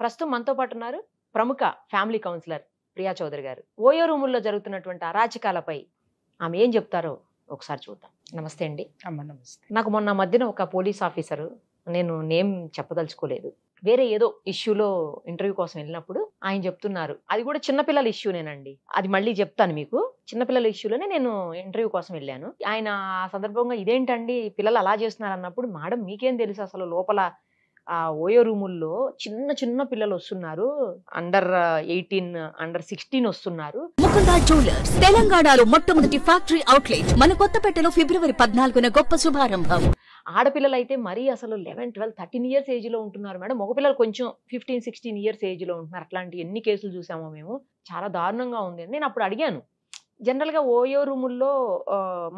ప్రస్తుతం మనతో పాటు ఉన్నారు ప్రముఖ ఫ్యామిలీ కౌన్సిలర్ ప్రియా చౌదరి గారు. ఓయో రూముల్లో జరుగుతున్నటువంటి అరాచకాలపై ఆమె ఏం చెప్తారో ఒకసారి చూద్దాం. నమస్తే అండి. అమ్మ నమస్తే. నాకు మొన్న మధ్యన ఒక పోలీస్ ఆఫీసరు, నేను నేమ్ చెప్పదలుచుకోలేదు, వేరే ఏదో ఇష్యూలో ఇంటర్వ్యూ కోసం వెళ్ళినప్పుడు ఆయన చెప్తున్నారు, అది కూడా చిన్నపిల్లల ఇష్యూనేనండి, అది మళ్ళీ చెప్తాను మీకు. చిన్నపిల్లల ఇష్యూలోనే నేను ఇంటర్వ్యూ కోసం వెళ్ళాను. ఆయన ఆ సందర్భంగా ఇదేంటండి పిల్లలు అలా చేస్తున్నారు అన్నప్పుడు, మేడం మీకేం తెలుసు అసలు లోపల ఆ ఓయో రూముల్లో చిన్న చిన్న పిల్లలు వస్తున్నారు, అండర్ 18 అండర్ 16 వస్తున్నారు. ముకుందా జ్యువెలర్స్ తెలంగాణలో మొట్టమొదటి ఫ్యాక్టరీ అవుట్లెట్ మన కొత్తపేటలో ఫిబ్రవరి 14న గొప్ప శుభారంభం. ఆడపిల్లలు అయితే మరీ అసలు 11, 12, 13 ఇయర్స్ ఏజ్ లో ఉంటున్నారు మేడం. మగపిల్లలు కొంచెం 15, 16 ఇయర్స్ ఏజ్ లో ఉంటున్నారు. అట్లాంటి ఎన్ని కేసులు చూసామో మేము, చాలా దారుణంగా ఉంది. నేను అప్పుడు అడిగాను, జనరల్ గా ఓయో రూముల్లో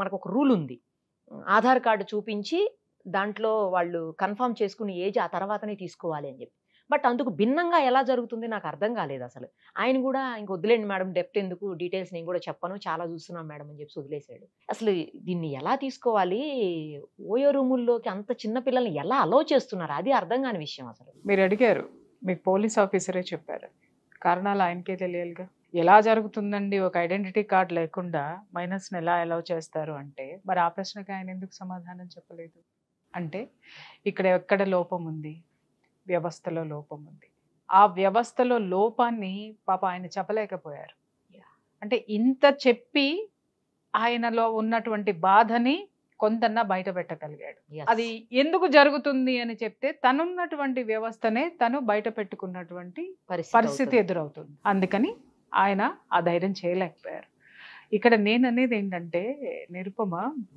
మనకు ఒక రూల్ ఉంది, ఆధార్ కార్డు చూపించి దాంట్లో వాళ్ళు కన్ఫర్మ్ చేసుకుని ఏజ్ ఆ తర్వాతనే తీసుకోవాలి అని చెప్పి. బట్ అందుకు భిన్నంగా ఎలా జరుగుతుంది నాకు అర్థం కాలేదు అసలు. ఆయన కూడా ఇంక వదిలేండి మేడం, డెప్త్ ఎందుకు, డీటెయిల్స్ నేను కూడా చెప్పను, చాలా చూస్తున్నాం మేడం అని చెప్పి వదిలేశాడు. అసలు దీన్ని ఎలా తీసుకోవాలి, ఓయో రూముల్లోకి అంత చిన్న పిల్లల్ని ఎలా అలౌ చేస్తున్నారు, అది అర్థం కాని విషయం అసలు. మీరు అడిగారు, మీకు పోలీస్ ఆఫీసరే చెప్పారు, కారణాలు ఆయనకే తెలియాలిగా. ఎలా జరుగుతుందండి, ఒక ఐడెంటిటీ కార్డ్ లేకుండా మైనస్ని ఎలా అలౌ చేస్తారు అంటే, మరి ఆ ప్రశ్నకి ఆయన ఎందుకు సమాధానం చెప్పలేదు? అంటే ఇక్కడ ఎక్కడ లోపం ఉంది, వ్యవస్థలో లోపం ఉంది. ఆ వ్యవస్థలో లోపాన్ని పాప ఆయన చెప్పలేకపోయారు. అంటే ఇంత చెప్పి ఆయనలో ఉన్నటువంటి బాధని కొంతన్నా బయట పెట్టగలిగాడు. అది ఎందుకు జరుగుతుంది అని చెప్తే తనున్నటువంటి వ్యవస్థనే తను బయట పెట్టుకున్నటువంటి పరిస్థితి ఎదురవుతుంది. అందుకని ఆయన ఆ ధైర్యం చేయలేకపోయారు. ఇక్కడ నేను అనేది ఏంటంటే, నిరుపమ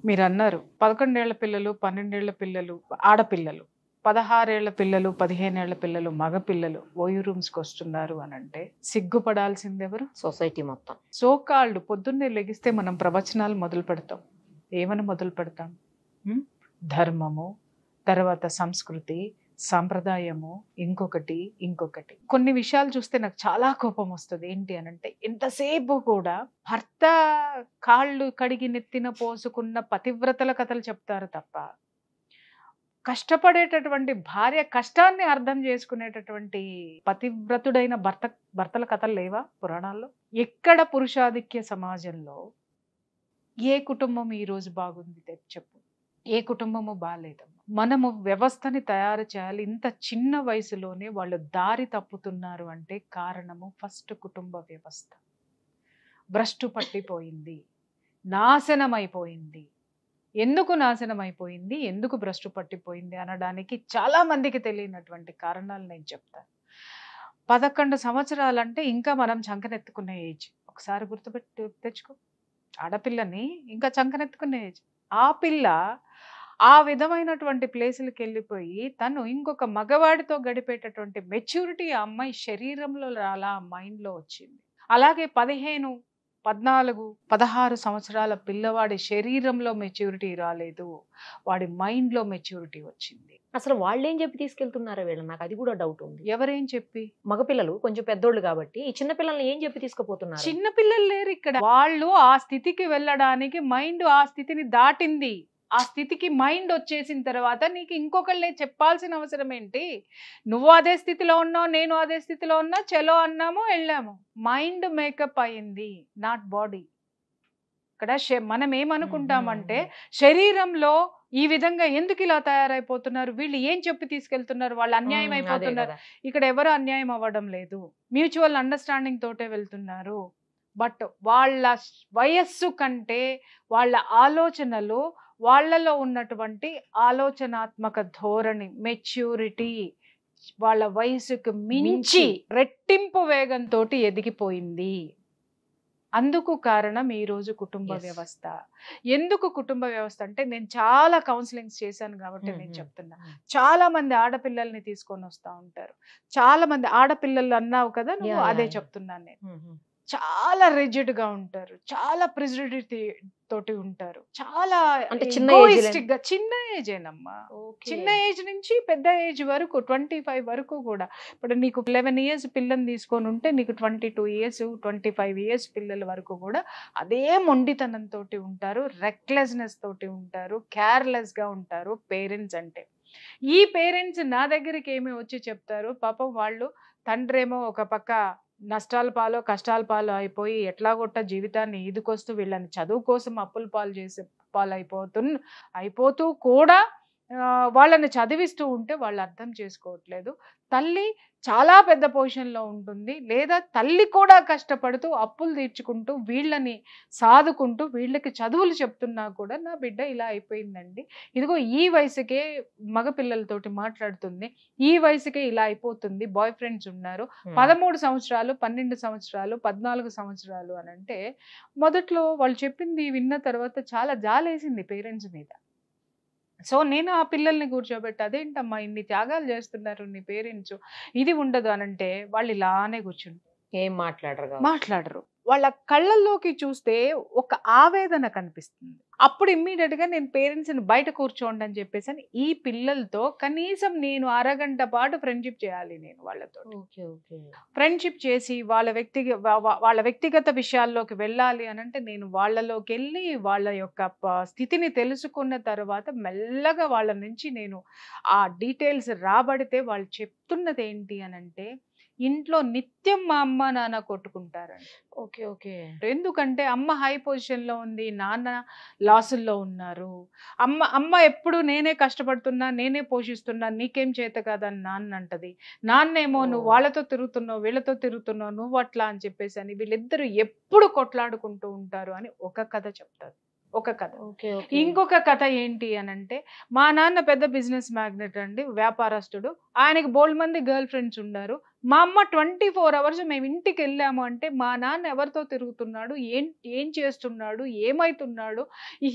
మీరు అన్నారు 11 ఏళ్ల పిల్లలు, 12 ఏళ్ల పిల్లలు ఆడపిల్లలు, 16 ఏళ్ల పిల్లలు, 15 ఏళ్ల పిల్లలు మగపిల్లలు ఓయూ రూమ్స్కి వస్తున్నారు అని అంటే సిగ్గుపడాల్సింది ఎవరు? సొసైటీ మొత్తం. సోకాళ్ళు పొద్దున్నే లెగిస్తే మనం ప్రవచనాలు మొదలు పెడతాం. ఏమని మొదలు పెడతాం? ధర్మము, తర్వాత సంస్కృతి, సాంప్రదాయము, ఇంకొకటి. కొన్ని విషయాలు చూస్తే నాకు చాలా కోపం వస్తుంది. ఏంటి అని అంటే, ఎంతసేపు కూడా భర్త కాళ్ళు కడిగి నెత్తిన పోసుకున్న పతివ్రతల కథలు చెప్తారు తప్ప, కష్టపడేటటువంటి భార్య కష్టాన్ని అర్థం చేసుకునేటటువంటి పతివ్రతుడైన భర్తల కథలు లేవా పురాణాల్లో? ఎక్కడ పురుషాధిక్య సమాజంలో ఏ కుటుంబం ఈరోజు బాగుంది చెప్పు? ఏ కుటుంబము బాగాలేదమ్మా. మనము వ్యవస్థని తయారు చేయాలి. ఇంత చిన్న వయసులోనే వాళ్ళు దారి తప్పుతున్నారు అంటే కారణము ఫస్ట్ కుటుంబ వ్యవస్థ భ్రష్టు పట్టిపోయింది, నాశనం అయిపోయింది. ఎందుకు నాశనం అయిపోయింది, ఎందుకు భ్రష్టు పట్టిపోయింది అనడానికి చాలా మందికి తెలియనటువంటి కారణాలు నేను చెప్తాను. 11 సంవత్సరాలంటే ఇంకా మనం చంకనెత్తుకునే ఏజ్. ఒకసారి గుర్తుపెట్టి తెచ్చుకో, ఆడపిల్లని ఇంకా చంకనెత్తుకునే ఏజ్. ఆ పిల్ల ఆ విధమైనటువంటి ప్లేసులకి వెళ్ళిపోయి తను ఇంకొక మగవాడితో గడిపేటటువంటి మెచ్యూరిటీ ఆ అమ్మాయి శరీరంలో అలా మైండ్లో వచ్చింది. అలాగే 15, 14, 16 సంవత్సరాల పిల్లవాడి శరీరంలో మెచ్యూరిటీ రాలేదు, వాడి మైండ్లో మెచ్యూరిటీ వచ్చింది. అసలు వాళ్ళు ఏం చెప్పి తీసుకెళ్తున్నారో వీళ్ళు, నాకు అది కూడా డౌట్ ఉంది. ఎవరేం చెప్పి? మగపిల్లలు కొంచెం పెద్దోళ్ళు కాబట్టి ఈ చిన్న పిల్లల్ని ఏం చెప్పి తీసుకుపోతున్నారు? చిన్న పిల్లలు లేరు ఇక్కడ. వాళ్ళు ఆ స్థితికి వెళ్ళడానికి మైండ్ ఆ స్థితిని దాటింది. ఆ స్థితికి మైండ్ వచ్చేసిన తర్వాత నీకు ఇంకొకళ్ళే చెప్పాల్సిన అవసరం ఏంటి? నువ్వు అదే స్థితిలో ఉన్నావు, నేను అదే స్థితిలో ఉన్నా, చలో అన్నాము, వెళ్ళాము. మైండ్ మేకప్ అయింది, నాట్ బాడీ. ఇక్కడ మనం ఏమనుకుంటామంటే, శరీరంలో ఈ విధంగా ఎందుకు ఇలా తయారైపోతున్నారు, వీళ్ళు ఏం చెప్పి తీసుకెళ్తున్నారు, వాళ్ళు అన్యాయం అయిపోతున్నారు. ఇక్కడ ఎవరు అన్యాయం అవ్వడం లేదు, మ్యూచువల్ అండర్స్టాండింగ్ తోటే వెళ్తున్నారు. బట్ వాళ్ళ వయస్సు కంటే వాళ్ళ ఆలోచనలు, వాళ్ళలో ఉన్నటువంటి ఆలోచనాత్మక ధోరణి, మెచ్యూరిటీ వాళ్ళ వయసుకు మించి రెట్టింపు వేగంతో ఎదిగిపోయింది. అందుకు కారణం ఈరోజు కుటుంబ వ్యవస్థ. ఎందుకు కుటుంబ వ్యవస్థ అంటే, నేను చాలా కౌన్సిలింగ్స్ చేశాను కాబట్టి నేను చెప్తున్నా. చాలా మంది ఆడపిల్లల్ని తీసుకొని వస్తూ ఉంటారు. చాలా మంది ఆడపిల్లలు అన్నావు కదా నువ్వు, అదే చెప్తున్నాను నేను. చాలా రిజిడ్ గా ఉంటారు, చాలా ప్రిజిడిటీ తోటి ఉంటారు, చాలా చిన్న ఏజేనమ్మా. చిన్న ఏజ్ నుంచి పెద్ద ఏజ్ వరకు 25 వరకు కూడా. ఇప్పుడు నీకు 11 ఇయర్స్ పిల్లని తీసుకొని ఉంటే నీకు 22 ఇయర్స్ 25 ఇయర్స్ పిల్లల వరకు కూడా అదే మొండితనంతో ఉంటారు, రెక్లెస్నెస్ తోటి ఉంటారు, కేర్లెస్ గా ఉంటారు పేరెంట్స్ అంటే. ఈ పేరెంట్స్ నా దగ్గరికి ఏమి వచ్చి చెప్తారు, పాపం వాళ్ళు తండ్రేమో ఒక పక్క నష్టాల పాలో కష్టాల పాలు అయిపోయి ఎట్లాగొట్ట జీవితాన్ని ఈదుకొస్తూ వీళ్ళని చదువు కోసం అప్పుల పాలు చేసే పాలు అయిపోతూ కూడా వాళ్ళని చదివిస్తూ ఉంటే వాళ్ళు అర్థం చేసుకోవట్లేదు. తల్లి చాలా పెద్ద పొజిషన్లో ఉంటుంది, లేదా తల్లి కూడా కష్టపడుతూ అప్పులు తీర్చుకుంటూ వీళ్ళని సాదుకుంటూ వీళ్ళకి చదువులు చెప్తున్నా కూడా నా బిడ్డ ఇలా అయిపోయిందండి, ఇదిగో ఈ వయసుకే మగపిల్లలతోటి మాట్లాడుతుంది, ఈ వయసుకే ఇలా అయిపోతుంది, బాయ్ ఫ్రెండ్స్ ఉన్నారు, 13 సంవత్సరాలు 12 సంవత్సరాలు 14 సంవత్సరాలు అని అంటే మొదట్లో వాళ్ళు చెప్పింది విన్న తర్వాత చాలా జాలేసింది పేరెంట్స్ మీద. సో నేను ఆ పిల్లల్ని కూర్చోబెట్టి, అదేంటమ్మా ఇన్ని త్యాగాలు చేస్తున్నారు నీ పేరెంట్స్, ఇది ఉండదు అనంటే వాళ్ళు ఇలానే కూర్చుని ఏం మాట్లాడరు. వాళ్ళ కళ్ళల్లోకి చూస్తే ఒక ఆవేదన కనిపిస్తుంది. అప్పుడు ఇమ్మీడియట్ గా నేను పేరెంట్స్ని బయట కూర్చోండి అని చెప్పేసి ఈ పిల్లలతో కనీసం నేను అరగంట పాటు ఫ్రెండ్షిప్ చేయాలి. నేను వాళ్ళతో ఫ్రెండ్షిప్ చేసి వాళ్ళ వ్యక్తిగత విషయాల్లోకి వెళ్ళాలి అని అంటే నేను వాళ్ళలోకి వెళ్ళి వాళ్ళ యొక్క స్థితిని తెలుసుకున్న తర్వాత మెల్లగా వాళ్ళ నుంచి నేను ఆ డీటెయిల్స్ రాబడితే వాళ్ళు చెప్తున్నది ఏంటి అని అంటే, ఇంట్లో నిత్యం మా అమ్మ నాన్న కొట్టుకుంటారండి. ఎందుకంటే అమ్మ హై పొజిషన్లో ఉంది, నాన్న లాసుల్లో ఉన్నారు. అమ్మ ఎప్పుడు నేనే కష్టపడుతున్నా, నేనే పోషిస్తున్నా, నీకేం చేత కాదని నాన్న అంటది. నాన్నేమో నువ్వు వాళ్ళతో తిరుగుతున్నావు, వీళ్ళతో తిరుగుతున్నావు, నువ్వు అట్లా అని చెప్పేసి అని వీళ్ళిద్దరూ ఎప్పుడు కొట్లాడుకుంటూ ఉంటారు అని ఒక కథ చెప్తారు. ఒక కథ. ఇంకొక కథ ఏంటి అని అంటే, మా నాన్న పెద్ద బిజినెస్ మ్యాగ్నెట్ అండి, వ్యాపారస్తుడు. ఆయనకి బోల్డ్ మంది గర్ల్ ఫ్రెండ్స్ ఉన్నారు. మా అమ్మ 24 hours మేము ఇంటికి వెళ్ళాము అంటే మా నాన్న ఎవరితో తిరుగుతున్నాడు, ఏం చేస్తున్నాడు, ఏమైతున్నాడు,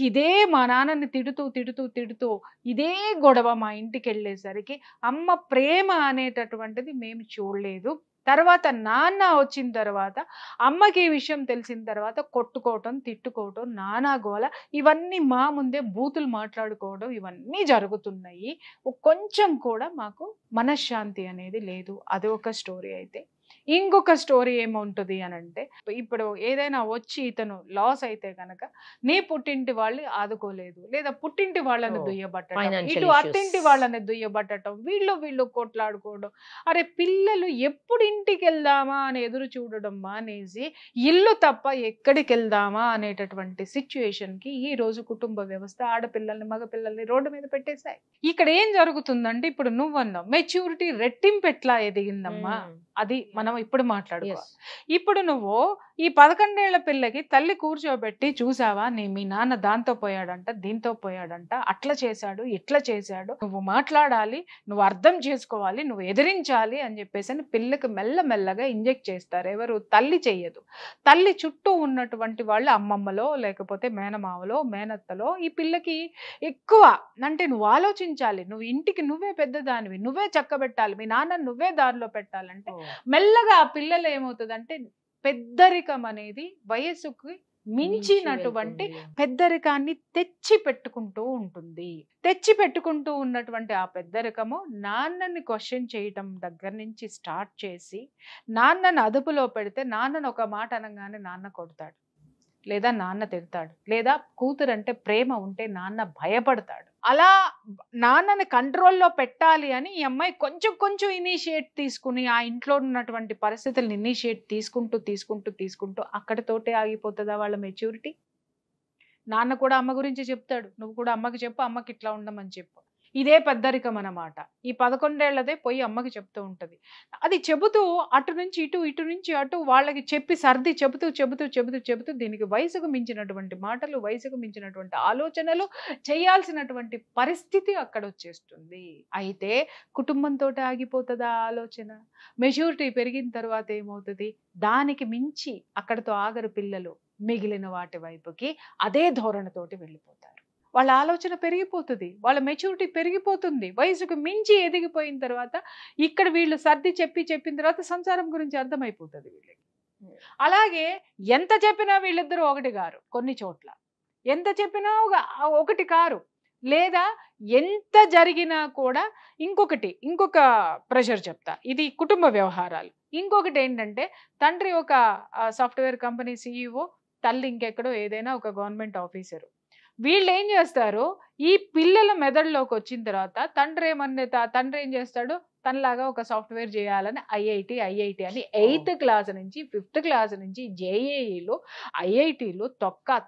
ఇదే మా నాన్నని తిడుతూ ఇదే గొడవ మా ఇంటికి వెళ్ళేసరికి అమ్మ ప్రేమ అనేటటువంటిది మేము చూడలేదు. తర్వాత నాన్న వచ్చిన తర్వాత అమ్మకి ఈ విషయం తెలిసిన తర్వాత కొట్టుకోవటం, తిట్టుకోవటం, నానా గోల, ఇవన్నీ మా ముందే బూతులు మాట్లాడుకోవడం ఇవన్నీ జరుగుతున్నాయి. కొంచెం కూడా మాకు మనశ్శాంతి అనేది లేదు. అది ఒక స్టోరీ. అయితే ఇంకొక స్టోరీ ఏముంటుంది అని అంటే, ఇప్పుడు ఏదైనా వచ్చి ఇతను లాస్ అయితే కనుక నీ పుట్టింటి వాళ్ళు ఆదుకోలేదు, లేదా పుట్టింటి వాళ్ళని దుయ్యబట్టడం, ఇటు అత్తింటి వాళ్ళని దుయ్యబట్టడం, వీళ్ళు కొట్లాడుకోవడం. అరే పిల్లలు ఎప్పుడు ఇంటికి వెళ్దామా అని ఎదురు చూడడం మానేసి ఇల్లు తప్ప ఎక్కడికి వెళ్దామా అనేటటువంటి సిచ్యుయేషన్కి ఈ రోజు కుటుంబ వ్యవస్థ ఆడపిల్లల్ని మగపిల్లల్ని రోడ్డు మీద పెట్టేశాయి. ఇక్కడ ఏం జరుగుతుందంటే, ఇప్పుడు నువ్వన్నావు మెచ్యూరిటీ రెట్టింపు ఎట్లా ఎదిగిందమ్మా, అది మనం ఇప్పుడు మాట్లాడుకోవాలి. ఇప్పుడు నువ్వు ఈ 11 ఏళ్ల పిల్లకి తల్లి కూర్చోబెట్టి, చూసావా మీ నాన్న దాంతో పోయాడంట, దీంతో పోయాడంట, అట్లా చేశాడు, ఇట్లా చేశాడు, నువ్వు మాట్లాడాలి, నువ్వు అర్థం చేసుకోవాలి, నువ్వు ఎదిరించాలి అని చెప్పేసి పిల్లకి మెల్లమెల్లగా ఇంజెక్ట్ చేస్తారు. ఎవరు? తల్లి చెయ్యదు. తల్లి చుట్టూ ఉన్నటువంటి వాళ్ళు అమ్మమ్మలో, లేకపోతే మేనమావలో, మేనత్తలో ఈ పిల్లకి ఎక్కువ అంటే నువ్వు ఆలోచించాలి, నువ్వు ఇంటికి నువ్వే పెద్దదానివి, నువ్వే చక్కబెట్టాలి, మీ నాన్న నువ్వే దారిలో పెట్టాలంటే మెల్లగా ఆ పిల్లలు ఏమవుతుందంటే పెద్దరికం అనేది వయసుకి మించినటువంటి పెద్దరికాన్ని తెచ్చి పెట్టుకుంటూ ఉంటుంది. తెచ్చి పెట్టుకుంటూ ఉన్నటువంటి ఆ పెద్దరికము నాన్నని క్వశ్చన్ చేయటం దగ్గర నుంచి స్టార్ట్ చేసి, నాన్నని అదుపులో పెడితే నాన్నని ఒక మాట అనగానే నాన్న కొడతాడు, లేదా నాన్న తిడతాడు, లేదా కూతురు అంటే ప్రేమ ఉంటే నాన్న భయపడతాడు. అలా నాన్నని కంట్రోల్లో పెట్టాలి అని ఈ అమ్మాయి కొంచెం ఇనిషియేట్ తీసుకుని ఆ ఇంట్లో ఉన్నటువంటి పరిస్థితులను ఇనిషియేట్ తీసుకుంటూ అక్కడితోటే ఆగిపోతుందా వాళ్ళ మెచ్యూరిటీ? నాన్న కూడా అమ్మ గురించి చెప్తాడు, నువ్వు కూడా అమ్మకి చెప్పు, అమ్మకి ఇట్లా ఉండమని చెప్పు. ఇదే పెద్దరికం అన్నమాట. ఈ 11 ఏళ్లదే పోయి అమ్మకి చెప్తూ ఉంటుంది. అది చెబుతూ అటు నుంచి ఇటు నుంచి అటు వాళ్ళకి చెప్పి సర్ది చెబుతూ దీనికి వయసుకు మించినటువంటి మాటలు, వయసుకు మించినటువంటి ఆలోచనలు చేయాల్సినటువంటి పరిస్థితి అక్కడ వచ్చేస్తుంది. అయితే కుటుంబంతో ఆగిపోతుందా ఆలోచన? మెచ్యూరిటీ పెరిగిన తర్వాత ఏమవుతుంది? దానికి మించి అక్కడితో ఆగరు పిల్లలు, మిగిలిన వాటి వైపుకి అదే ధోరణితోటి వెళ్ళిపోతారు. వాళ్ళ ఆలోచన పెరిగిపోతుంది, వాళ్ళ మెచ్యూరిటీ పెరిగిపోతుంది. వయసుకు మించి ఎదిగిపోయిన తర్వాత ఇక్కడ వీళ్ళు సర్ది చెప్పిన తర్వాత సంసారం గురించి అర్థమైపోతుంది వీళ్ళకి. అలాగే ఎంత చెప్పినా వీళ్ళిద్దరూ ఒకటి కారు, కొన్ని చోట్ల ఎంత చెప్పినా ఒకటి కారు, లేదా ఎంత జరిగినా కూడా ఇంకొక ప్రెషర్ చెప్తా. ఇది కుటుంబ వ్యవహారాలు. ఇంకొకటి ఏంటంటే, తండ్రి ఒక సాఫ్ట్వేర్ కంపెనీ CEO, తల్లి ఇంకెక్కడో ఏదైనా ఒక గవర్నమెంట్ ఆఫీసరు. వీళ్ళు ఏం చేస్తారు, ఈ పిల్లల మెదడులోకి వచ్చిన తర్వాత తండ్రి ఏం చేస్తాడు, తనలాగా ఒక సాఫ్ట్వేర్ చేయాలని ఐఐటి అని 8th క్లాస్ నుంచి 5th క్లాస్ నుంచి జేఏఈలు ఐఐటీలు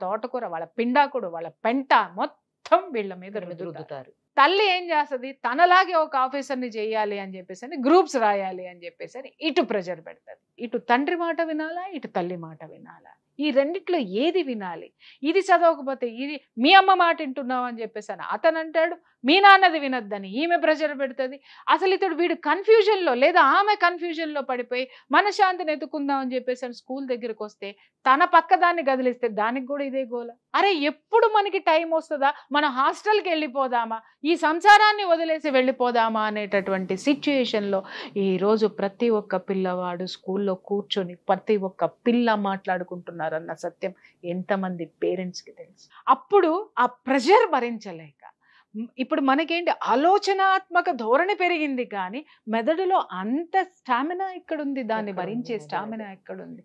తోటకూర వాళ్ళ పిండాకుడు వాళ్ళ పెంట మొత్తం వీళ్ళ మీద రుద్దుతారు. తల్లి ఏం చేస్తుంది, తనలాగే ఒక ఆఫీసర్ని చేయాలి అని చెప్పేసి గ్రూప్స్ రాయాలి అని చెప్పేసి ఇటు ప్రెజర్ పెడతాది. ఇటు తండ్రి మాట వినాలా, ఇటు తల్లి మాట వినాలా, ఈ రెండిట్లో ఏది వినాలి? ఇది చదవకపోతే ఇది మీ అమ్మ మాట వింటున్నావు అని చెప్పేసి అతను అంటాడు, మీ నాన్నది వినొద్దని ఈమె ప్రెషర్ పెడుతుంది. అసలు ఇతడు వీడు కన్ఫ్యూజన్లో లేదా ఆమె కన్ఫ్యూజన్లో పడిపోయి మనశ్శాంతిని ఎత్తుకుందాం అని చెప్పేసి స్కూల్ దగ్గరికి వస్తే తన పక్క దాన్ని గదిలిస్తే దానికి కూడా ఇదే గోల. అరే ఎప్పుడు మనకి టైం వస్తుందా, మన హాస్టల్కి వెళ్ళిపోదామా, ఈ సంసారాన్ని వదిలేసి వెళ్ళిపోదామా అనేటటువంటి సిచ్యుయేషన్లో ఈరోజు ప్రతి ఒక్క పిల్లవాడు స్కూల్లో కూర్చొని ప్రతి ఒక్క పిల్ల మాట్లాడుకుంటున్నారన్న సత్యం ఎంతమంది పేరెంట్స్కి తెలుసు. అప్పుడు ఆ ప్రెషర్ భరించలేక ఇప్పుడు మనకేంటి ఆలోచనాత్మక ధోరణి పెరిగింది, కానీ మెదడులో అంత స్టామినా ఎక్కడుంది, దాన్ని భరించే స్టామినా ఎక్కడుంది?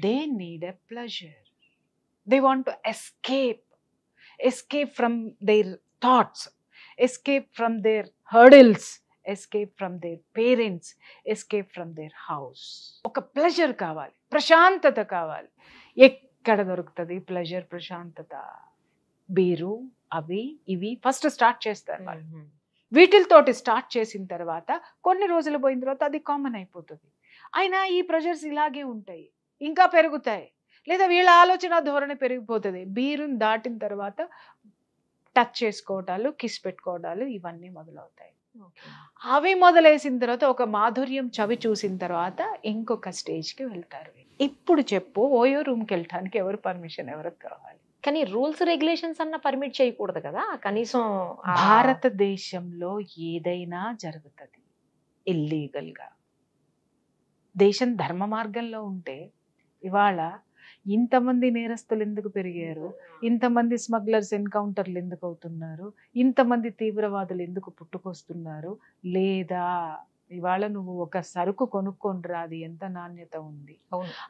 They need a pleasure, they want to escape from their thoughts, escape from their hurdles, escape from their parents, escape from their house. ఒక ప్లెజర్ కావాలి, ప్రశాంతత కావాలి. ఎక్కడ దొరుకుతుంది ప్లెజర్, ప్రశాంతత? బీరు అవి ఇవి ఫస్ట్ స్టార్ట్ చేస్తారు వాళ్ళు. వీటితోటి స్టార్ట్ చేసిన తర్వాత కొన్ని రోజులు పోయిన తర్వాత అది కామన్ అయిపోతుంది. అయినా ఈ ప్రెషర్స్ ఇలాగే ఉంటాయి, ఇంకా పెరుగుతాయి, లేదా వీళ్ళ ఆలోచన ధోరణి పెరిగిపోతుంది. బీరుని దాటిన తర్వాత టచ్ చేసుకోవటాలు, కిస్ పెట్టుకోవటాలు ఇవన్నీ మొదలవుతాయి. అవి మొదలేసిన తర్వాత ఒక మాధుర్యం చవి చూసిన తర్వాత ఇంకొక స్టేజ్కి వెళ్తారు. ఇప్పుడు చెప్పు, ఓయో రూమ్కి వెళ్ళటానికి ఎవరు పర్మిషన్ ఎవరికి కావాలి? కానీ రూల్స్ రెగ్యులేషన్స్ అన్న పర్మిట్ చేయకూడదు కదా కనీసం. భారతదేశంలో ఏదైనా జరుగుతుంది ఇల్లీగల్గా. దేశం ధర్మ మార్గంలో ఉంటే ఇవాళ ఇంతమంది నేరస్తులు ఎందుకు పెరిగారు, ఇంతమంది స్మగ్లర్స్ ఎన్కౌంటర్లు ఎందుకు అవుతున్నారు, ఇంతమంది తీవ్రవాదులు ఎందుకు పుట్టుకొస్తున్నారు? లేదా ఇవాళ నువ్వు ఒక సరుకు కొనుక్కొని అది ఎంత నాణ్యత ఉంది,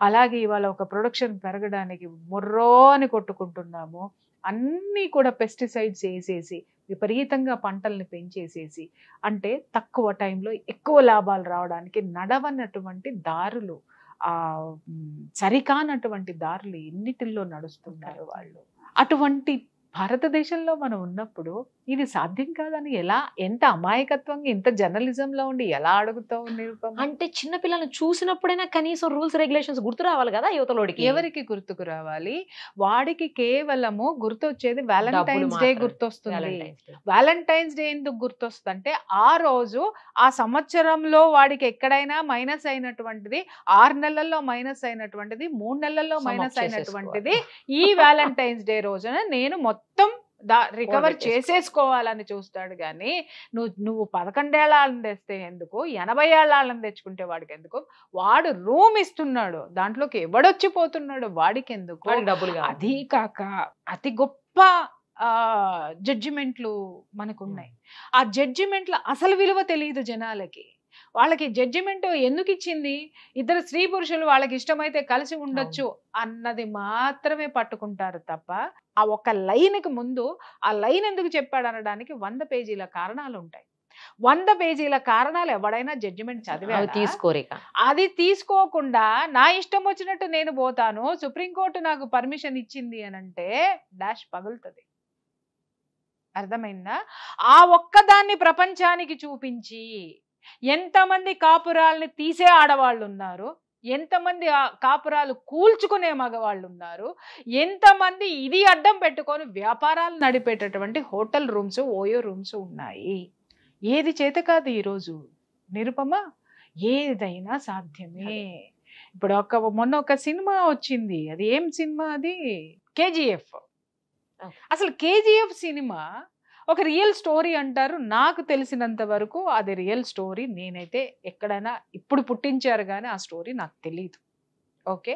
అలాగే ఇవాళ ఒక ప్రొడక్షన్ పెరగడానికి మొర్రో అని కొట్టుకుంటున్నాము. అన్నీ కూడా పెస్టిసైడ్స్ వేసేసి విపరీతంగా పంటల్ని పెంచేసేసి, అంటే తక్కువ టైంలో ఎక్కువ లాభాలు రావడానికి నడవనటువంటి దారులు, సరికానటువంటి దారులు ఎన్నిటిల్లో నడుస్తున్నారు వాళ్ళు. అటువంటి భారతదేశంలో మనం ఉన్నప్పుడు ఇది సాధ్యం కాదని ఎలా, ఎంత అమాయకత్వంగా ఇంత జర్నలిజంలో ఉండి ఎలా అడుగుతావు నిరూపమ? అంటే చిన్న పిల్లలను చూసినప్పుడైనా కనీసం రూల్స్ రెగ్యులేషన్స్ గుర్తు రావాలి కదా యువతలోడికి. ఎవరికి గుర్తుకు రావాలి? వాడికి కేవలము గుర్తొచ్చేది వ్యాలంటైన్స్ డే గుర్తొస్తుంది. వ్యాలంటైన్స్ డే ఎందుకు గుర్తొస్తుంది అంటే ఆ రోజు ఆ సంవత్సరంలో వాడికి ఎక్కడైనా మైనస్ అయినటువంటిది, 6 నెలల్లో మైనస్ అయినటువంటిది, 3 నెలల్లో మైనస్ అయినటువంటిది ఈ వ్యాలంటైన్స్ డే రోజున నేను మొత్తం రికవర్ చేసేసుకోవాలని చూస్తాడు. కానీ నువ్వు 11 ఏళ్ళని తెస్తే ఎందుకు, 80 ఏళ్ళని తెచ్చుకుంటే వాడికి ఎందుకు? వాడు రూమ్ ఇస్తున్నాడు, దాంట్లోకి ఎవడొచ్చిపోతున్నాడు వాడికి ఎందుకు? అది కాక అతి గొప్ప జడ్జిమెంట్లు మనకున్నాయి. ఆ జడ్జిమెంట్ల అసలు విలువ తెలియదు జనాలకి. వాళ్ళకి జడ్జిమెంట్ ఎందుకు ఇచ్చింది, ఇద్దరు స్త్రీ పురుషులు వాళ్ళకి ఇష్టమైతే కలిసి ఉండొచ్చు అన్నది మాత్రమే పట్టుకుంటారు తప్ప ఆ ఒక్క లైన్కి ముందు ఆ లైన్ ఎందుకు చెప్పాడు అనడానికి 100 పేజీల కారణాలు ఉంటాయి. 100 పేజీల కారణాలు ఎవడైనా జడ్జిమెంట్ చదివే తీసుకోరే. అది తీసుకోకుండా నా ఇష్టం వచ్చినట్టు నేను పోతాను, సుప్రీంకోర్టు నాకు పర్మిషన్ ఇచ్చింది అని అంటే డాష్ పగులుతుంది. అర్థమైందా? ఆ ఒక్కదాన్ని ప్రపంచానికి చూపించి ఎంతమంది కాపురాల్ని తీసే ఆడవాళ్ళు ఉన్నారు, ఎంతమంది కాపురాలు కూల్చుకునే మగవాళ్ళు ఉన్నారు, ఎంతమంది ఇది అడ్డం పెట్టుకొని వ్యాపారాలు నడిపేటటువంటి హోటల్ రూమ్స్, ఓయో రూమ్స్ ఉన్నాయి. ఏది చేత కాదు ఈరోజు నిరుపమ, ఏదైనా సాధ్యమే. ఇప్పుడు మొన్న ఒక సినిమా వచ్చింది, అది ఏం సినిమా? అది KGF. అసలు KGF సినిమా ఒక రియల్ స్టోరీ అంటారు. నాకు తెలిసినంత వరకు అది రియల్ స్టోరీ. నేనైతే ఎక్కడైనా ఇప్పుడు పుట్టించారు కానీ ఆ స్టోరీ నాకు తెలీదు. ఓకే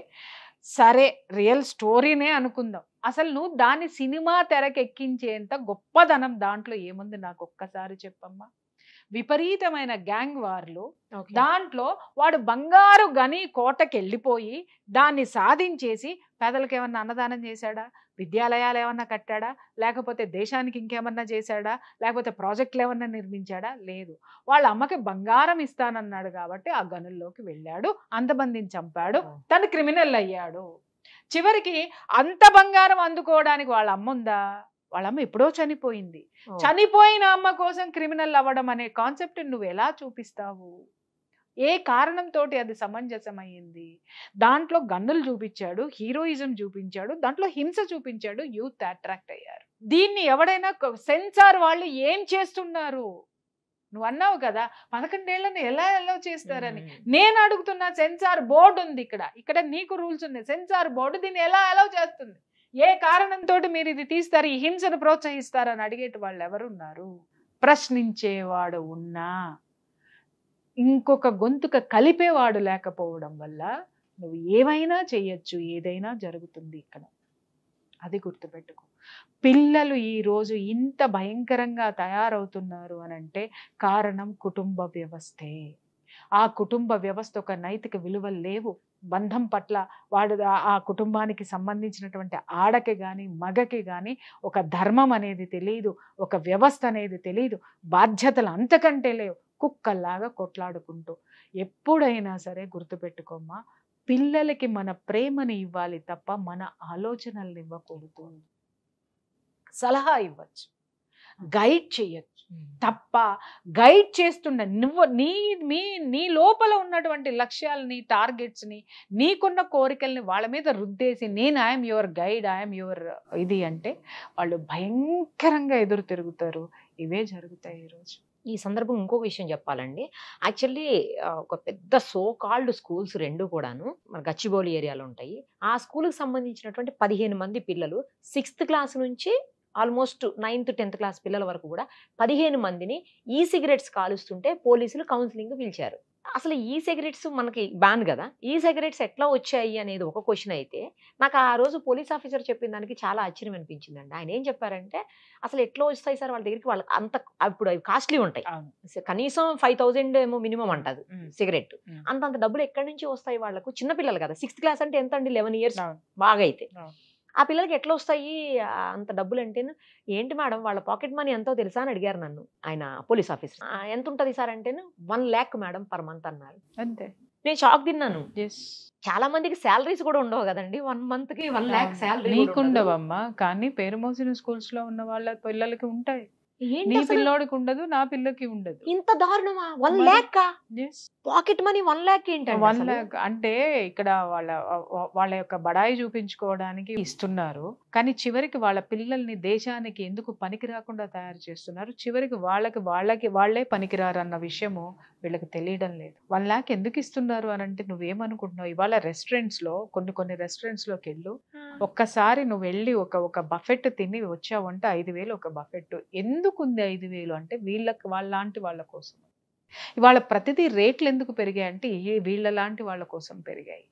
సరే, రియల్ స్టోరీనే అనుకుందాం. అసలు నువ్వు దాన్ని సినిమా తెరకెక్కించేంత గొప్పదనం దాంట్లో ఏముంది నాకు ఒక్కసారి చెప్పమ్మా. విపరీతమైన గ్యాంగ్ వార్లు. దాంట్లో వాడు బంగారు గని కోటకి వెళ్ళిపోయి దాన్ని సాధించేసి పేదలకు ఏమన్నా అన్నదానం చేశాడా, విద్యాలయాలు ఏమన్నా కట్టాడా, లేకపోతే దేశానికి ఇంకేమన్నా చేశాడా, లేకపోతే ప్రాజెక్టులు ఏమన్నా నిర్మించాడా? లేదు. వాళ్ళ అమ్మకి బంగారం ఇస్తానన్నాడు కాబట్టి ఆ గనుల్లోకి వెళ్ళాడు, అంతమందిని చంపాడు, తను క్రిమినల్ అయ్యాడు. చివరికి అంత బంగారం అందుకోవడానికి వాళ్ళ అమ్మ ఉందా? వాళ్ళ అమ్మ ఎప్పుడో చనిపోయింది. చనిపోయిన అమ్మ కోసం క్రిమినల్ అవ్వడం అనే కాన్సెప్ట్ నువ్వు ఎలా చూపిస్తావు? ఏ కారణంతో అది సమంజసమైంది? దాంట్లో గన్నులు చూపించాడు, హీరోయిజం చూపించాడు, దాంట్లో హింస చూపించాడు, యూత్ అట్రాక్ట్ అయ్యారు. దీన్ని ఎవడైనా సెన్సార్ వాళ్ళు ఏం చేస్తున్నారు? నువ్వు అన్నావు కదా 11 ఏళ్లను ఎలా అలౌ చేస్తారని. నేను అడుగుతున్నా, సెన్సార్ బోర్డు ఉంది ఇక్కడ నీకు రూల్స్ ఉన్నాయి. సెన్సార్ బోర్డు దీన్ని ఎలా అలౌ చేస్తుంది? ఏ కారణంతో మీరు ఇది తీస్తారు, ఈ హింసను ప్రోత్సహిస్తారని అడిగేటి వాళ్ళు ఎవరున్నారు? ప్రశ్నించేవాడు ఉన్నా ఇంకొక గొంతుక కలిపేవాడు లేకపోవడం వల్ల నువ్వు ఏమైనా చెయ్యొచ్చు, ఏదైనా జరుగుతుంది ఇక్కడ. అది గుర్తుపెట్టుకో. పిల్లలు ఈరోజు ఇంత భయంకరంగా తయారవుతున్నారు అనంటే కారణం కుటుంబ వ్యవస్థే. ఆ కుటుంబ వ్యవస్థ ఒక నైతిక విలువలు లేవు. బంధం పట్ల వాడు ఆ కుటుంబానికి సంబంధించినటువంటి ఆడకి కానీ మగకి కానీ ఒక ధర్మం అనేది తెలియదు, ఒక వ్యవస్థ అనేది తెలియదు, బాధ్యతలు అంతకంటే లేవు. కుక్కల్లాగా కొట్లాడుకుంటూ. ఎప్పుడైనా సరే గుర్తుపెట్టుకోమ్మా, పిల్లలకి మన ప్రేమని ఇవ్వాలి తప్ప మన ఆలోచనల్ని ఇవ్వకూడదు. సలహా ఇవ్వచ్చు, గైడ్ చేయొచ్చు తప్ప గైడ్ చేస్తున్న నువ్వు నీ లోపల ఉన్నటువంటి లక్ష్యాలని, టార్గెట్స్ని, నీకున్న కోరికల్ని వాళ్ళ మీద రుద్దేసి నేను I'm your guide, I'm your ఇది అంటే వాళ్ళు భయంకరంగా ఎదురు తిరుగుతారు. ఇవే జరుగుతాయి ఈరోజు. ఈ సందర్భం ఇంకొక విషయం చెప్పాలండి. యాక్చువల్లీ ఒక పెద్ద సో కాల్డ్ స్కూల్స్ 2 కూడాను మన గచ్చిబౌలి ఏరియాలో ఉంటాయి. ఆ స్కూల్కి సంబంధించినటువంటి 15 మంది పిల్లలు 6th క్లాస్ నుంచి ఆల్మోస్ట్ 9th 10th క్లాస్ పిల్లల వరకు కూడా 15 మందిని ఈ సిగరెట్స్ కాలుస్తుంటే పోలీసులు కౌన్సిలింగ్ పిలిచారు. అసలు ఈ సిగరెట్స్ మనకి బ్యాన్ కదా, ఈ సిగరెట్స్ ఎట్లా వచ్చాయి అనేది ఒక క్వశ్చన్ అయితే, నాకు ఆ రోజు పోలీస్ ఆఫీసర్ చెప్పిన దానికి చాలా ఆశ్చర్యం అనిపించిందండి. ఆయన ఏం చెప్పారంటే, అసలు ఎట్లా వస్తాయి సార్ వాళ్ళ దగ్గరికి, వాళ్ళకి అంత ఇప్పుడు అవి కాస్ట్లీ ఉంటాయి, కనీసం 5000 ఏమో మినిమం అంటది సిగరెట్. అంతంత డబ్బులు ఎక్కడి నుంచి వస్తాయి వాళ్ళకు? చిన్నపిల్లలు కదా, 6th క్లాస్ అంటే ఎంత అండి, 11 years బాగా అయితే. ఆ పిల్లలకి ఎట్లా వస్తాయి అంత డబ్బులు అంటే, ఏంటి మేడం వాళ్ళ పాకెట్ మనీ ఎంతో తెలుసా అని అడిగారు నన్ను ఆయన పోలీస్ ఆఫీసర్. ఎంత ఉంటుంది సార్ అంటే 1 lakh మేడం పర్ మంత్ అన్నారు. అంతే. నేను షాక్ తిన్నాను. చాలా మందికి శాలరీస్ కూడా ఉండవు కదండి, 1 month కి 1 lakh శాలరీ. నీకుండవమ్మా, కానీ పేరు మోసిన స్కూల్స్ లో ఉన్న వాళ్ళ పిల్లలకి ఉంటాయి. నీ పిల్లోడికి ఉండదు, నా పిల్లకి ఉండదు. ఇంత దారుణమా? 1 lakh పాకెట్ మనీ? 1 lakh ఏంటంటే 1 lakh అంటే ఇక్కడ వాళ్ళ యొక్క బడాయి చూపించుకోవడానికి ఇస్తున్నారు, కానీ చివరికి వాళ్ళ పిల్లల్ని దేశానికి ఎందుకు పనికి రాకుండా తయారు చేస్తున్నారు. చివరికి వాళ్ళే పనికిరారు అన్న విషయము వీళ్ళకి తెలియడం లేదు. 1 lakh ఎందుకు ఇస్తున్నారు అని అంటే, నువ్వేమనుకుంటున్నావు? ఇవాళ రెస్టారెంట్స్ లో కొన్ని రెస్టారెంట్స్ లోకి వెళ్ళు, ఒక్కసారి నువ్వు వెళ్ళి ఒక బఫెట్ తిని వచ్చావంటే 5,000 ఒక బఫెట్. ఎందుకు ఉంది 5,000 అంటే వాళ్ళలాంటి వాళ్ళ కోసం. ఇవాళ ప్రతిదీ రేట్లు ఎందుకు పెరిగాయి అంటే వీళ్ళ లాంటి వాళ్ళ కోసం పెరిగాయి.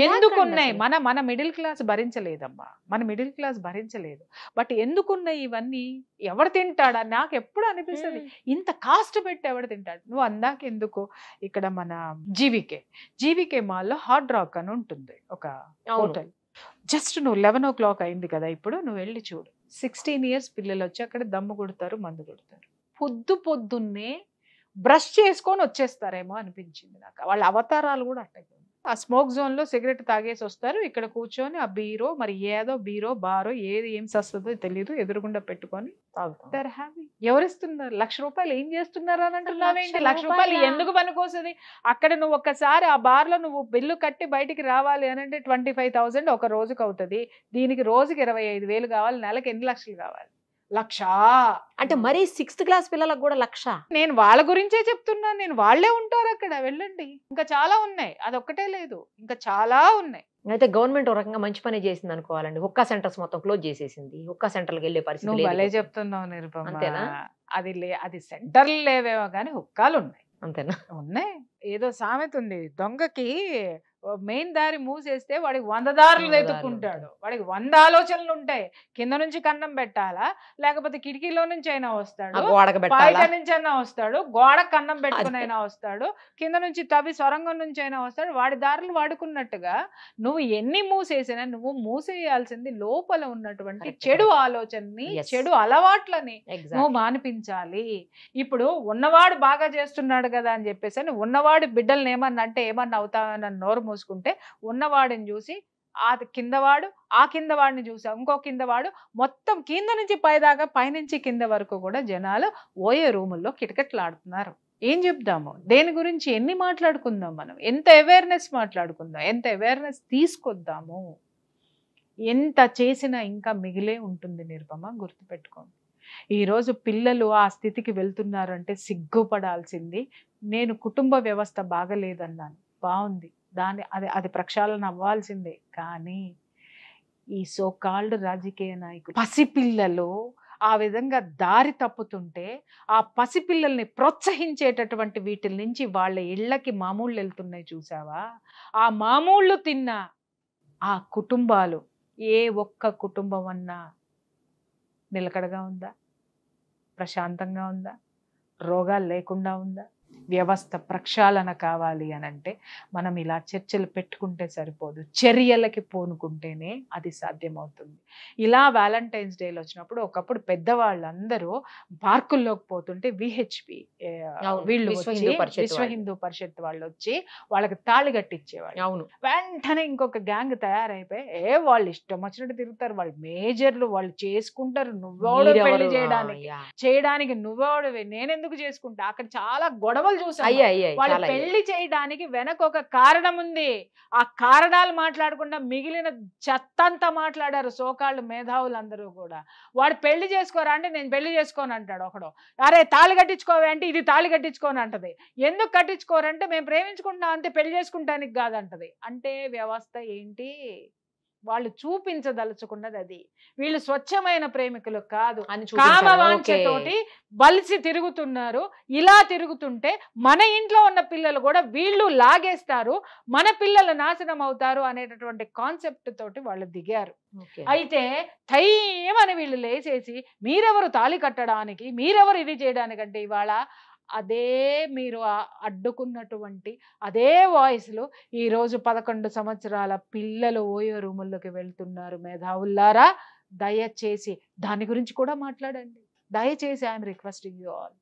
ఎందుకున్నాయి? మన మిడిల్ క్లాస్ భరించలేదమ్మా, మన మిడిల్ క్లాస్ భరించలేదు. బట్ ఎందుకున్నాయి ఇవన్నీ? ఎవడు తింటాడా? నాకు ఎప్పుడు అనిపిస్తుంది, ఇంత కాస్ట్ పెట్టి ఎవడు తింటాడు? నువ్వు అందాక ఎందుకు ఇక్కడ మన జీవికే మాల్లో హాట్ రాక్ అని ఉంటుంది ఒక హోటల్. జస్ట్ నువ్వు 11 o'clock అయింది కదా, ఇప్పుడు నువ్వు వెళ్ళి చూడు, 16 years పిల్లలు వచ్చి అక్కడ దమ్ము కొడతారు, మందు కొడతారు. పొద్దున్నే బ్రష్ చేసుకొని వచ్చేస్తారేమో అనిపించింది నాకు. వాళ్ళ అవతారాలు కూడా అట్టే. ఆ స్మోక్ జోన్ లో సిగరెట్ తాగేసి వస్తారు, ఇక్కడ కూర్చొని ఆ బీరో మరి ఏదో బీరో బారో ఏం సస్తుందో తెలియదు ఎదురుగుండా పెట్టుకొని తాగుతారు. హ్యాపీ. ఎవరిస్తున్నారు? 1,00,000 రూపాయలు ఏం చేస్తున్నారు అని అంటున్నావేంటి? 1,00,000 రూపాయలు ఎందుకు పనికొస్తుంది? అక్కడ నువ్వు ఒక్కసారి ఆ బార్ లో నువ్వు బిల్లు కట్టి బయటికి రావాలి అని అంటే 25,000 ఒక రోజుకి అవుతుంది. దీనికి రోజుకి 25,000 కావాలి, నెలకి ఎన్ని లక్షలు కావాలి? 1,00,000 అంటే మరి 6th క్లాస్ పిల్లలకు కూడా 1,00,000. నేను వాళ్ళ గురించే చెప్తున్నాను. నేను వాళ్ళే ఉంటారు అక్కడ, వెళ్ళండి. ఇంకా చాలా ఉన్నాయి, అదొక్కటే లేదు, ఇంకా చాలా ఉన్నాయి. అయితే గవర్నమెంట్ ఒక రకంగా మంచి పని చేసింది అనుకోవాలండి. హుక్కా సెంటర్స్ మొత్తం క్లోజ్ చేసేసింది. హుక్కా సెంటర్కి వెళ్ళే పరిస్థితి. నువ్వు భలే చెప్తున్నావు నిరుపమ. అంతేనా? అది సెంటర్లు లేవేమో కానీ హుక్కాలు ఉన్నాయి. అంతేనా? ఉన్నాయి. ఏదో సామెత ఉంది, దొంగకి మెయిన్ దారి మూసేస్తే వాడికి 100 దారులు 100 వెతుక్కుంటాడు. వాడికి 100 ఆలోచనలు ఉంటాయి. కింద నుంచి కన్నం పెట్టాలా, లేకపోతే కిటికీలో నుంచి అయినా వస్తాడు, గోడకు బయట పెట్టాలా నుంచి అయినా వస్తాడు, గోడ కన్నం పెట్టుకుని అయినా వస్తాడు, కింద నుంచి తవ్వి సొరంగం నుంచి అయినా వస్తాడు. వాడి దారులు వాడుకున్నట్టుగా నువ్వు ఎన్ని మూసేసినా నువ్వు మూసేయాల్సింది లోపల ఉన్నటువంటి Correct. చెడు ఆలోచనని, Yes. చెడు అలవాట్లని Exactly. నువ్వు మానిపించాలి. ఇప్పుడు ఉన్నవాడు బాగా చేస్తున్నాడు కదా అని చెప్పేసి అని ఉన్నవాడి బిడ్డల్ని ఏమన్నా అంటే ఏమన్నా అవుతామని నోరు మూసుకుంటే ఉన్నవాడిని చూసి ఆ కిందవాడు, ఆ కిందవాడిని చూసి ఇంకో కిందవాడు, మొత్తం కింద నుంచి పైదాకా, పైనుంచి కింద వరకు కూడా జనాలు ఓయే రూముల్లో కిటకిటలాడుతున్నారు. ఏం చెప్దాము, దేని గురించి ఎన్ని మాట్లాడుకుందాం, మనం ఎంత అవేర్నెస్ మాట్లాడుకుందాం, ఎంత అవేర్నెస్ తీసుకొద్దాము. ఎంత చేసినా ఇంకా మిగిలే ఉంటుంది నిరుపమ, గుర్తుపెట్టుకోండి. ఈరోజు పిల్లలు ఆ స్థితికి వెళ్తున్నారంటే సిగ్గుపడాల్సింది. నేను కుటుంబ వ్యవస్థ బాగలేదన్నాను, బాగుంది, అది ప్రక్షాళన అవ్వాల్సిందే. కానీ ఈ సోకాల్డ్ రాజకీయ నాయకులు పసిపిల్లలు ఆ విధంగా దారి తప్పుతుంటే ఆ పసిపిల్లల్ని ప్రోత్సహించేటటువంటి వీటి నుంచి వాళ్ళ ఇళ్ళకి మామూళ్ళు వెళ్తున్నాయి చూసావా. ఆ మామూళ్ళు తిన్న ఆ కుటుంబాలు, ఏ ఒక్క కుటుంబం అన్నా నిలకడగా ఉందా, ప్రశాంతంగా ఉందా, రోగాలు లేకుండా ఉందా? వ్యవస్థ ప్రక్షాళన కావాలి అని అంటే మనం ఇలా చర్చలు పెట్టుకుంటే సరిపోదు, చర్యలకి పూనుకుంటేనే అది సాధ్యమవుతుంది. ఇలా వ్యాలంటైన్స్ డేలు వచ్చినప్పుడు ఒకప్పుడు పెద్దవాళ్ళందరూ పార్కుల్లోకి పోతుంటే విహెచ్పి వీళ్ళు విశ్వ హిందూ పరిషత్ వాళ్ళు వచ్చి వాళ్ళకి తాళి కట్టించేవాళ్ళు. అవును, వెంటనే ఇంకొక గ్యాంగ్ తయారైపోయి వాళ్ళు ఇష్టం వచ్చినట్టు తిరుగుతారు, వాళ్ళు మేజర్లు, వాళ్ళు చేసుకుంటారు. నువ్వెవడు పెళ్లి చేయడానికి నువ్వెవడవే, నేనెందుకు చేసుకుంటా. అక్కడ చాలా గొడవలు చూసాం. వాళ్ళు పెళ్లి చేయడానికి వెనక ఒక కారణం ఉంది. ఆ కారణాలు మాట్లాడకుండా మిగిలిన చెత్తంతా మాట్లాడారు సోకాళ్ళు మేధావులందరూ కూడా. వాడు పెళ్లి చేసుకోరా అంటే నేను పెళ్లి చేసుకోను అంటాడు ఒకడు. అరే తాళి కట్టించుకోవే అంటే ఇది తాళి కట్టించుకోని అంటది. ఎందుకు కట్టించుకోరంటే మేము ప్రేమించుకుంటాం అంతే, పెళ్లి చేసుకుంటానికి కాదంటది. అంటే వ్యవస్థ ఏంటి, వాళ్ళు చూపించదలుచుకున్నది అది. వీళ్ళు స్వచ్ఛమైన ప్రేమికులు కాదు, కామవాంఛతోటి బలిసి తిరుగుతున్నారు. ఇలా తిరుగుతుంటే మన ఇంట్లో ఉన్న పిల్లలు కూడా వీళ్ళు లాగేస్తారు, మన పిల్లలు నాశనం అవుతారు అనేటటువంటి కాన్సెప్ట్ తోటి వాళ్ళు దిగారు. అయితే థైమని వీళ్ళు లేచేసి మీరెవరు తాళి కట్టడానికి, మీరెవరు ఇది చేయడానికంటే ఇవాళ అదే మీరు అడ్డుకున్నటువంటి అదే వాయిస్లు ఈరోజు 11 సంవత్సరాల పిల్లలు ఓయో రూముల్లోకి వెళ్తున్నారు. మేధావుల్లారా దయచేసి దాని గురించి కూడా మాట్లాడండి. దయచేసి ఐఎమ్ రిక్వెస్టింగ్ యూ ఆల్.